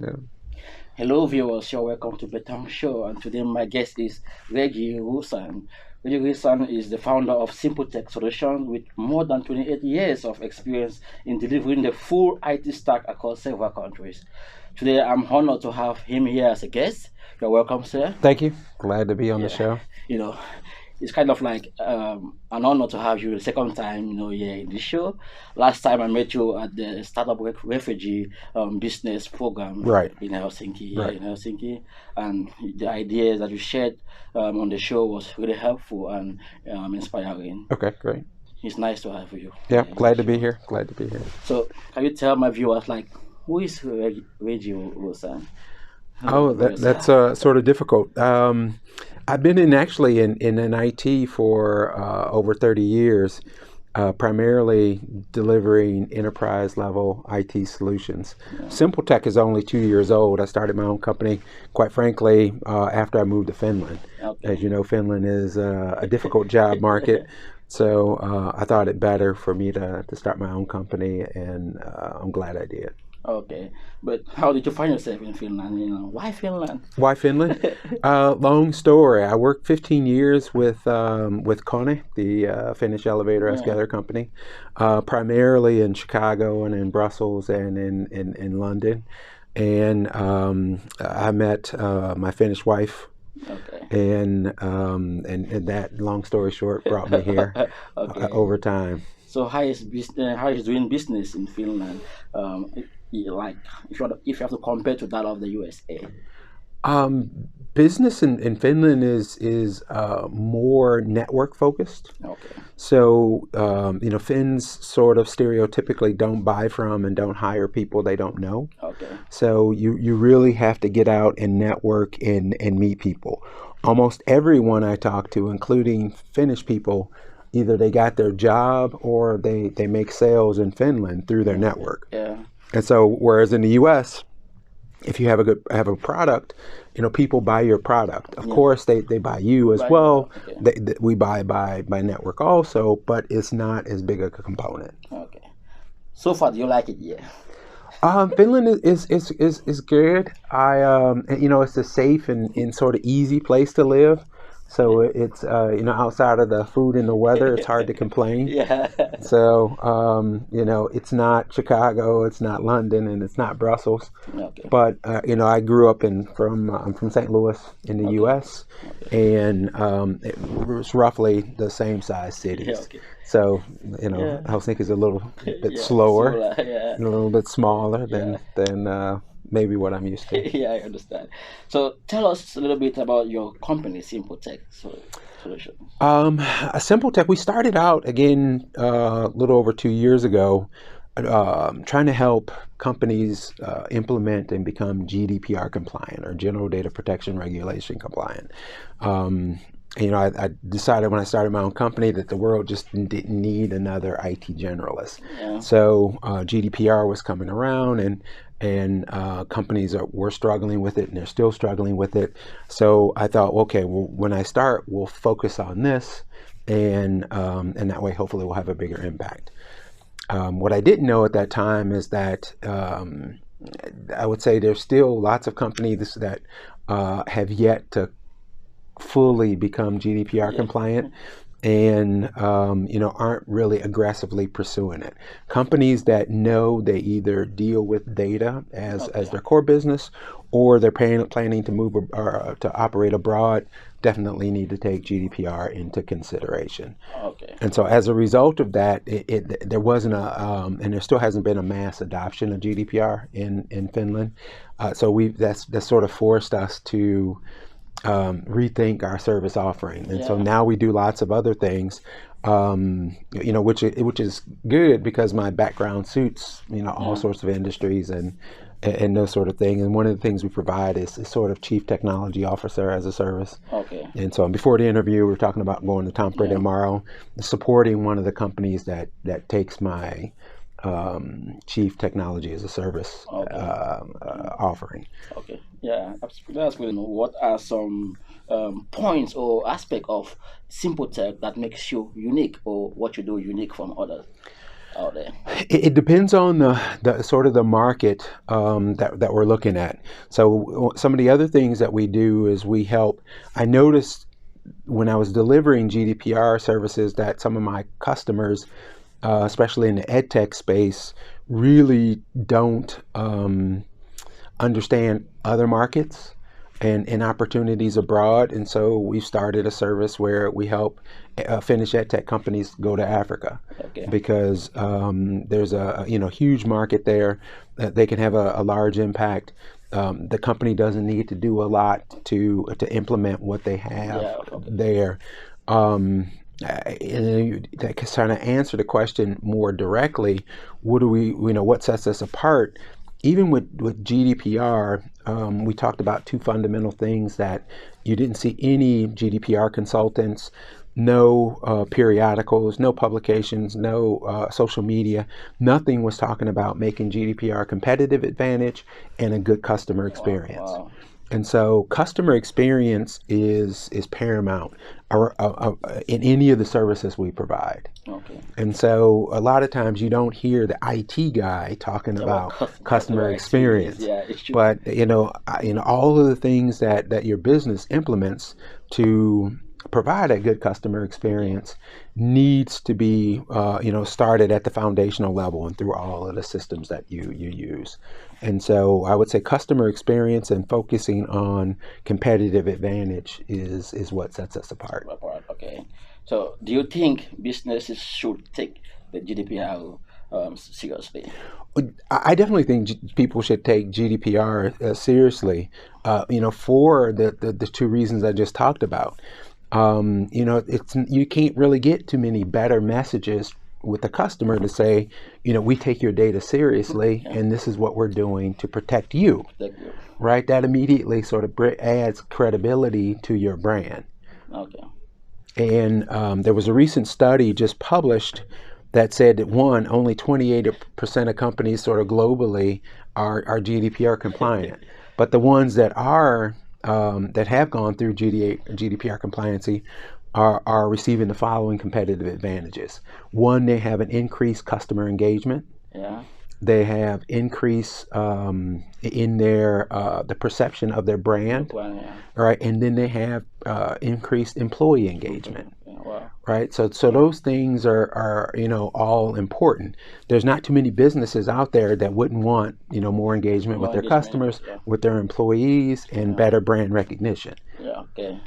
Yeah. Hello, viewers. You're welcome to Betang Show, and today my guest is Reggie Rusan. Reggie Rusan is the founder of SimpleTech Solution with more than 28 years of experience in delivering the full IT stack across several countries. Today, I'm honored to have him here as a guest. You're welcome, sir. Thank you. Glad to be on the Yeah, show. you know, it's kind of like an honor to have you the second time, here in this show. Last time I met you at the Startup Refugee Business Program Right. in Helsinki, here Right. in Helsinki, and the ideas that you shared on the show was really helpful and inspiring. Okay. Great. It's nice to have you Yeah. here in the Glad to be show. here. Glad to be here. So, can you tell my viewers, like, who is Reggie Wilson? Oh, Who is that's that? sort of difficult. I've been in an IT for over 30 years, primarily delivering enterprise level IT solutions. Yeah. SimpleTech is only 2 years old. I started my own company, quite frankly, after I moved to Finland. Okay. As you know, Finland is a difficult job market. So I thought it better for me to start my own company, and I'm glad I did. Okay, but how did you find yourself in Finland? Why Finland? Why Finland? Long story. I worked 15 years with Kone, the Finnish elevator Yeah. escalator company, primarily in Chicago and in Brussels and in London. And I met my Finnish wife, Okay. and that, long story short, brought me here Okay. over time. So how is doing business in Finland? Like if you have to compare to that of the USA. Um, Business in Finland is more network focused. Okay. So, Finns sort of stereotypically don't buy from and don't hire people they don't know. Okay. So you really have to get out and network and meet people. Almost everyone I talk to, including Finnish people, either they got their job or they make sales in Finland through their Okay. network. Yeah. And so, whereas in the U.S., if you have a product, people buy your product. Of Yeah. course, they buy you as Right. well. Okay. We buy by network also, but it's not as big a component. Okay. So far, do you like it? Yeah. Finland is good. It's a safe and sort of easy place to live. So it's outside of the food and the weather, it's hard to complain. Yeah. So it's not Chicago, it's not London, and it's not Brussels. Okay. But I grew up I'm from St. Louis in the Okay. U.S., Okay. and it was roughly the same size Yeah. cities. Okay. So Yeah. Helsinki is a little bit Yeah. slower, So yeah. and a little bit smaller Yeah. than maybe what I'm used to. Yeah, I understand. So tell us a little bit about your company, SimpleTech Solution. SimpleTech, we started out again a little over 2 years ago, trying to help companies implement and become GDPR compliant, or General Data Protection Regulation compliant. I decided when I started my own company that the world just didn't need another IT generalist. Yeah. So GDPR was coming around, and companies were struggling with it, and they're still struggling with it. So I thought, okay, well, when I start, we'll focus on this, and that way, hopefully, we'll have a bigger impact. What I didn't know at that time is that I would say there's still lots of companies that have yet to fully become GDPR Yeah. compliant, and aren't really aggressively pursuing it. Companies that know they either deal with data as Okay. their core business, or they're planning to move or to operate abroad, definitely need to take GDPR into consideration. Okay. And so, as a result of that, there wasn't and there still hasn't been a mass adoption of GDPR in Finland. So that's sort of forced us to rethink our service offering. And so Yeah. now we do lots of other things, which is good because my background suits all Yeah. sorts of industries and those sort of thing. And one of the things we provide is sort of chief technology officer as a service. Okay. And so before the interview, we were talking about going to Tampere Yeah. tomorrow, supporting one of the companies that takes my chief technology as a service Okay. offering. Okay. Yeah. That's good. What are some points or aspect of SimpleTech that makes you unique, or what you do unique from others out there? It depends on the sort of the market that we're looking at. So some of the other things that we do is we help. I noticed when I was delivering GDPR services that some of my customers, especially in the ed tech space, really don't understand other markets and opportunities abroad. And so we've started a service where we help Finnish ed tech companies go to Africa, Okay. because there's a huge market there. They can have a large impact. The company doesn't need to do a lot to implement what they have there. And that kind of answer the question more directly. What sets us apart? Even with GDPR, we talked about two fundamental things that you didn't see any GDPR consultants, no periodicals, no publications, no social media. Nothing was talking about making GDPR a competitive advantage and a good customer experience. Wow. And so customer experience is paramount in any of the services we provide. Okay. And so a lot of times you don't hear the IT guy talking about customer experience. Yeah, it's true. But all of the things that your business implements to provide a good customer experience needs to be started at the foundational level and through all of the systems that you use. And so I would say customer experience and focusing on competitive advantage is what sets us apart. Okay. So do you think businesses should take the GDPR seriously? I definitely think people should take GDPR seriously, for the two reasons I just talked about. You can't really get too many better messages with the customer to say, we take your data seriously, and this is what we're doing to protect you. Right? That immediately sort of adds credibility to your brand. Okay. And there was a recent study just published that said that only 28% of companies sort of globally are GDPR compliant, but the ones that are that have gone through GDPR compliancy are receiving the following competitive advantages. One, they have an increased customer engagement. Yeah. They have increase in their the perception of their brand, right? And then they have increased employee engagement. Wow. Right, so those things are all important. There's not too many businesses out there that wouldn't want more engagement with their customers, with their employees, and better brand recognition. Yeah. Okay.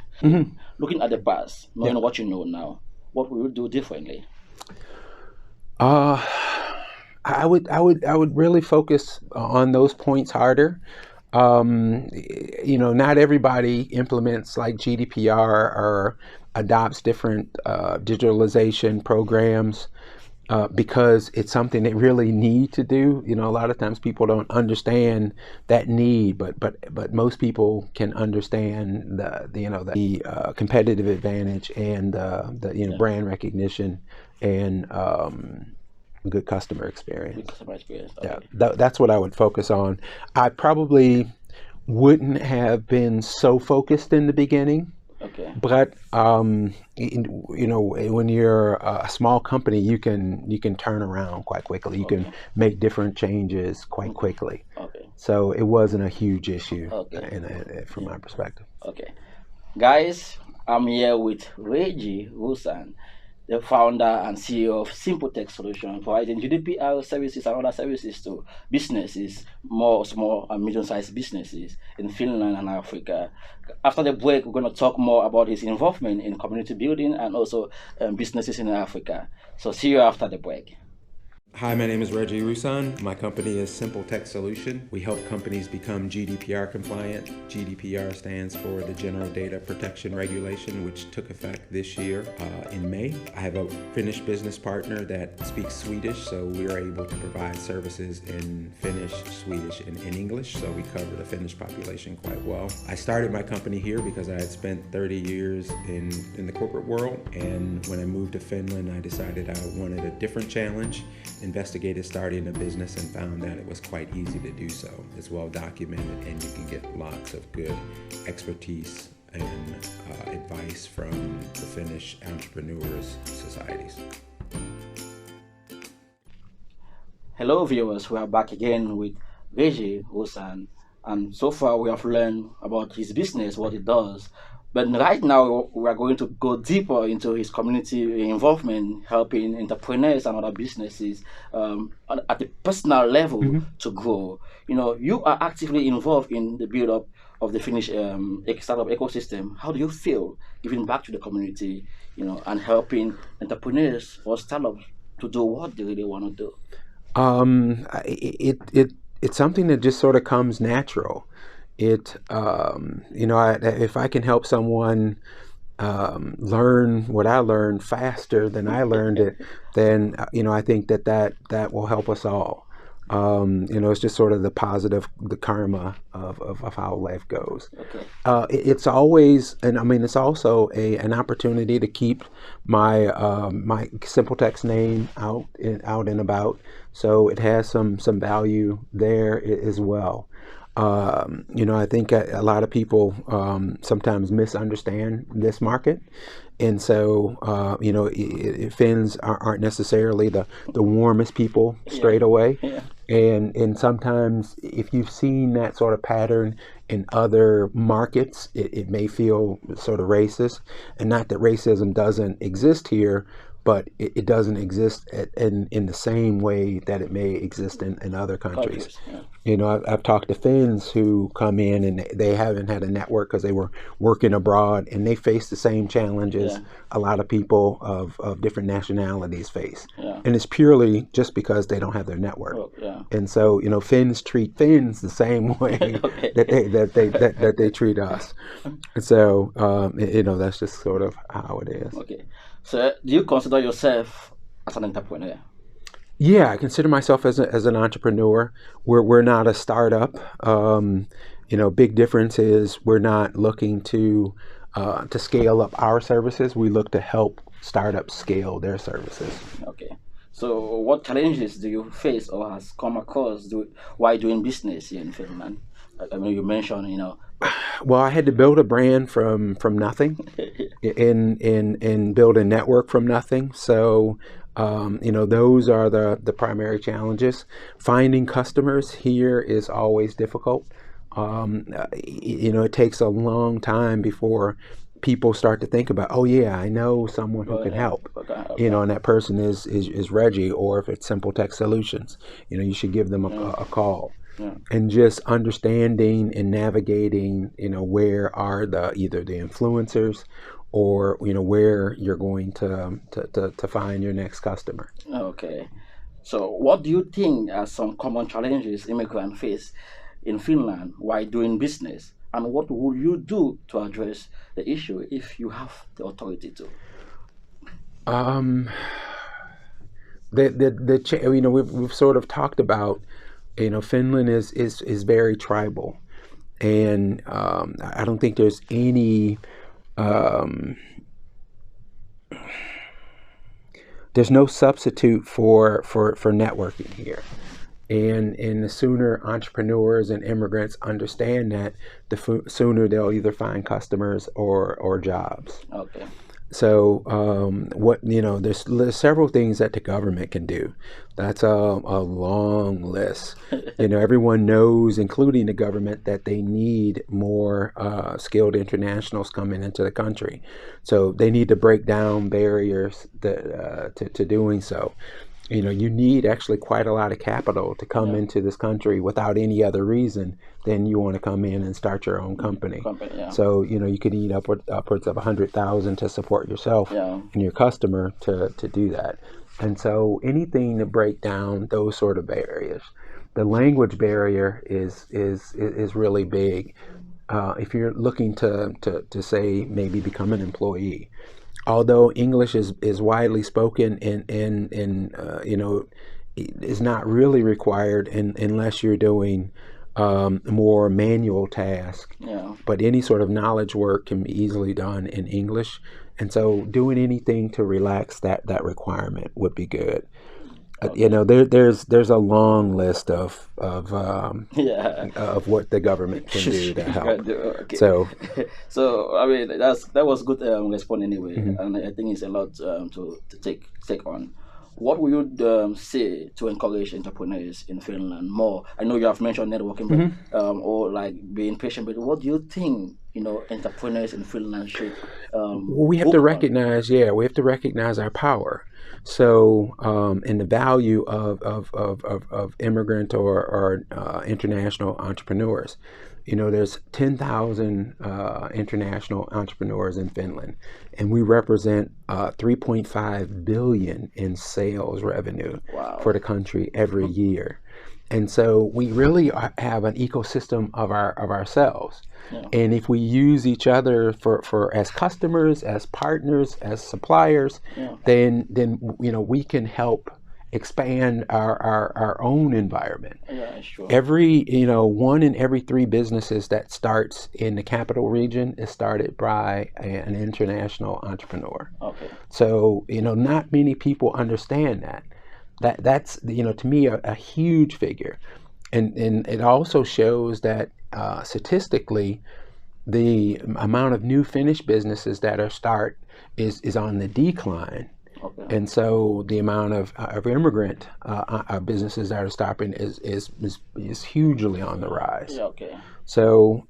Looking at the past, knowing what you know now, what will you do differently? I would really focus on those points harder. Not everybody implements like GDPR or adopts different digitalization programs because it's something they really need to do. A lot of times people don't understand that need, but most people can understand the competitive advantage and the brand recognition and good customer experience. Good customer experience. Okay. Yeah, that's what I would focus on. I probably wouldn't have been so focused in the beginning. Okay. But when you're a small company, you can turn around quite quickly. You can make different changes quite quickly. Okay. So it wasn't a huge issue from my perspective. Okay, guys, I'm here with Reggie Rusan, the founder and CEO of SimpleTech Solution, providing GDPR services and other services to businesses, more small and medium-sized businesses in Finland and Africa. After the break, we're going to talk more about his involvement in community building and also businesses in Africa. So see you after the break. Hi, my name is Reggie Rusan. My company is SimpleTec Solution. We help companies become GDPR compliant. GDPR stands for the General Data Protection Regulation, which took effect this year in May. I have a Finnish business partner that speaks Swedish, so we are able to provide services in Finnish, Swedish, and in English, so we cover the Finnish population quite well. I started my company here because I had spent 30 years in the corporate world, and when I moved to Finland, I decided I wanted a different challenge. Investigated starting a business and found that it was quite easy to do so. It's well documented and you can get lots of good expertise and advice from the Finnish entrepreneurs societies. Hello, viewers. We are back again with Reggie Rusan, and so far we have learned about his business, what it does. But right now, we are going to go deeper into his community involvement, helping entrepreneurs and other businesses at the personal level Hmm. to grow. You are actively involved in the build up of the Finnish startup ecosystem. How do you feel giving back to the community, and helping entrepreneurs or startups to do what they really want to do? It's something that just sort of comes natural. If I can help someone learn what I learned faster than I learned it, then I think that will help us all. It's just sort of the karma of how life goes. Okay. It's always, and I mean, it's also an opportunity to keep my SimpleTech's name out and about, so it has some value there as well. I think a lot of people sometimes misunderstand this market, and so Finns aren't necessarily the warmest people straight away, Yeah. and sometimes if you've seen that sort of pattern in other markets, it may feel sort of racist, and not that racism doesn't exist here, but it doesn't exist in the same way that it may exist in other countries. Countries. Yeah. I've talked to Finns who come in and they haven't had a network because they were working abroad, and they face the same challenges Yeah. a lot of people of different nationalities face. Yeah. And it's purely just because they don't have their network. Oh, yeah. And so, Finns treat Finns the same way Okay. that they treat us. And so, that's just sort of how it is. Okay. So, do you consider yourself as an entrepreneur? Yeah, I consider myself as an entrepreneur. We're not a startup. Big difference is we're not looking to scale up our services. We look to help startups scale their services. Okay. So, what challenges do you face or has come across while doing business here in Finland? I mean, you mentioned, Well, I had to build a brand from nothing, and build a network from nothing. So, those are the primary challenges. Finding customers here is always difficult. It takes a long time before people start to think about, oh yeah, I know someone who go can ahead. help. Okay. Okay. And that person is Reggie, or if it's SimpleTech Solutions, you should give them a call. Yeah. And just understanding and navigating, where are either the influencers, or where you're going to find your next customer. Okay. So, what do you think are some common challenges immigrants face in Finland while doing business? And what would you do to address the issue if you have the authority to? Um, we've sort of talked about, Finland is very tribal, and I don't think there's any there's no substitute for networking here. And the sooner entrepreneurs and immigrants understand that, the sooner they'll either find customers or jobs. Okay. So there's several things that the government can do. That's a long list. Everyone knows, including the government, that they need more skilled internationals coming into the country. So they need to break down barriers to doing so. You need actually quite a lot of capital to come into this country without any other reason than you want to come in and start your own company. Yeah. So, you could need upwards of 100,000 to support yourself and your customer to do that. And so anything to break down those sort of barriers. The language barrier is really big. If you're looking to say maybe become an employee, although English is widely spoken and is not really required unless you're doing more manual tasks. Yeah. But any sort of knowledge work can be easily done in English, and so doing anything to relax that requirement would be good. There's a long list of what the government can do to help. Okay. So I mean, that was good response anyway, and I think it's a lot to take on. What would you say to encourage entrepreneurs in Finland more? I know you have mentioned networking, but or like being patient. But what do you think entrepreneurs in Finland should Well, we have to recognize, we have to recognize our power. So, and the value of immigrant or international entrepreneurs. There's 10,000 international entrepreneurs in Finland, and we represent 3.5 billion in sales revenue for the country every year. And so we really have an ecosystem of ourselves. And if we use each other for as customers, as partners, as suppliers, then we can help expand our own environment. Sure. One in every 3 businesses that starts in the capital region is started by an international entrepreneur. Okay. So not many people understand that. That's to me a huge figure, and it also shows that statistically the amount of new Finnish businesses that are start is on the decline. Okay. And so the amount of immigrant businesses that are starting is hugely on the rise. Okay. So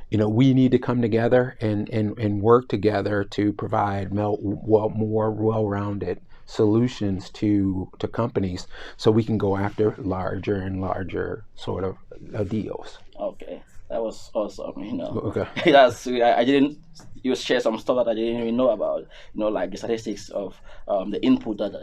we need to come together and work together to provide more well-rounded solutions to companies, so we can go after larger and larger sort of deals. Okay, that was awesome. Okay. That's sweet. I didn't. You share some stuff that I didn't even know about. Like the statistics of the input that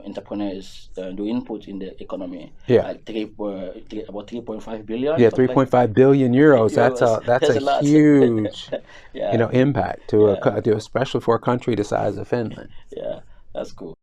entrepreneurs do input in the economy. Yeah. Like about 3.5 billion. Yeah, 3.5 billion euros. That's a huge, impact to especially for a country the size of Finland. Yeah, that's cool.